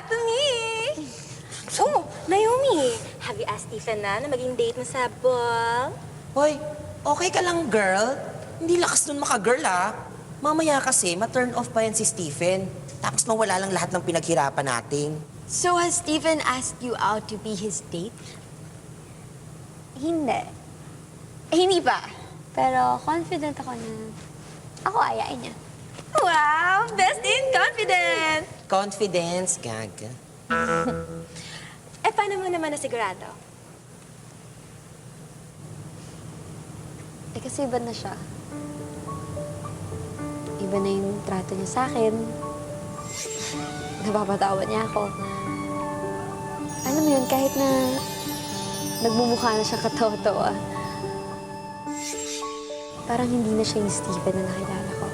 to me. So, Naomi, have you asked Stephen na maging date mo sa ball? Hoy, okay ka lang, girl? Hindi lakas nun maka-girl, ah. Mamaya kasi, ma-turn off pa yan si Stephen. Tapos mawala lang lahat ng pinaghirapan natin. So has Stephen asked you out to be his date? Hindi. Hindi pa. Pero confident ako na ako ayain niya. Wow, best in confident. Confidence, gaga. Eh, paano mo naman nasigurado? Eh kasi iba na siya. Iba na yung trato niya sa akin. Napapatawa niya ako. Alam mo yun, kahit na nagmumukha na siya katawa-tawa, parang hindi na siya yung Stephen na nakilala ko.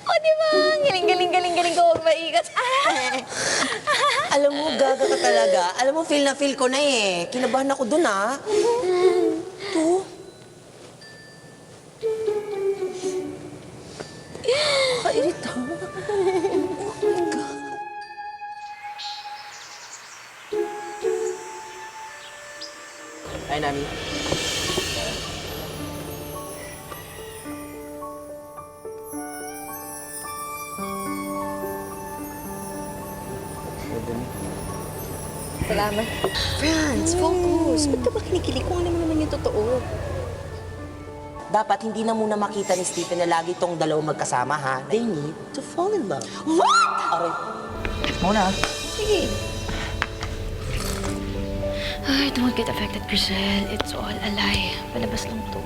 O, di ba? Galing ko magpaikat. Alam mo, gaga ka talaga. Alam mo, feel na feel ko na eh. Kinabahan ako dun, ah. To. Kairita. Oh my God. Ay, Nami. Salamat. Franz, focus. Ba't ka ba kinikilig kung alam mo naman yung totoo? Dapat hindi na muna makita ni Stephen na lagi tong dalawang magkasama, ha? They need to fall in love. What? Aray. Muna. Sige. Ay, don't get affected, Grisel. It's all a lie. Palabas lang to.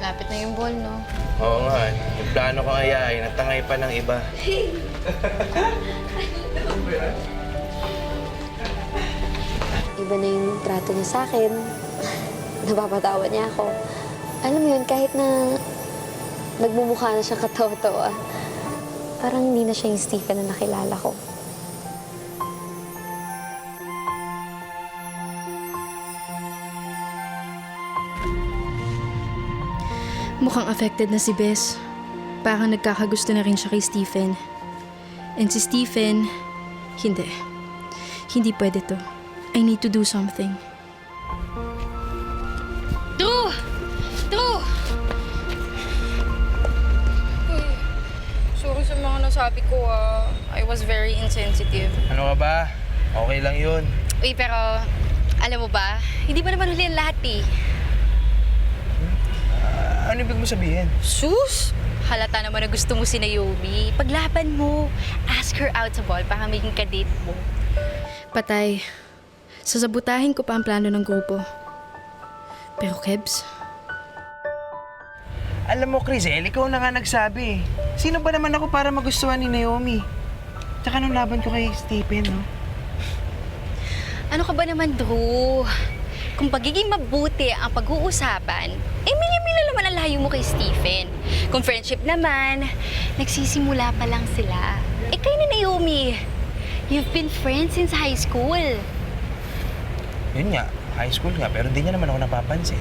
Lapit na yung ball, no? Oo nga. Yung plano ko ayayin, natangay pa ng iba. Iba na yung trato niya sa akin. Napapatawa niya ako. Alam mo yun, kahit na nagmumukha na siya katawa-tawa, parang hindi na siya yung Stephen na nakilala ko. Mukhang affected na si Bess. Parang nagkakagusto na rin siya kay Stephen. And si Stephen, hindi. Hindi pwede to. I need to do something. Drew! Drew! Sorry sa mga nasabi ko, I was very insensitive. Ano ka ba? Okay lang yun. Uy, pero alam mo ba, hindi pa naman huli ang lahat eh. Ano ibig mo sabihin? Sus! Halata naman na gusto mo si Naomi. Paglaban mo, ask her out sa ball para maging kadate mo. Patay. Sasabutahin ko pa ang plano ng grupo. Pero Kebs, Alam mo, Crisel, ikaw na nga nagsabi. Sino ba naman ako para magustuhan ni Naomi? Tsaka nung laban ko kay Stephen, no? Ano ka ba naman, Drew? Kung pagiging mabuti ang pag-uusapan, mili-mili naman ang layo mo kay Stephen. Kung friendship naman, nagsisimula pa lang sila. Kayo ni Naomi, you've been friends since high school. Yun nga, high school nga, pero di niya naman ako napapansin.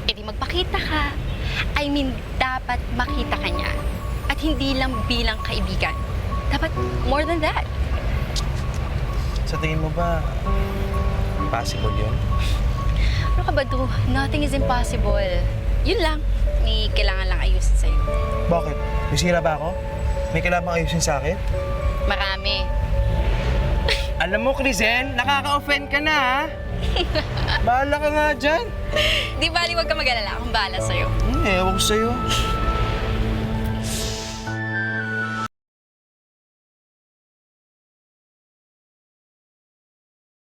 Di magpakita ka. I mean, dapat makita ka niya. At hindi lang bilang kaibigan. Dapat more than that. Sa tingin mo ba, possible yun? Ano ka ba, Drew? Nothing is impossible. Yun lang. May kailangan lang ayusin sa'yo. Bakit? May sira ba ako? May kailangan bang ayusin sa akin? Marami. Alam mo, Crisel, nakaka-offend ka na, ha? Bahala ka nga dyan. Di bali, huwag ka mag-alala. Akong bahala sa'yo. Ewan ko sa'yo.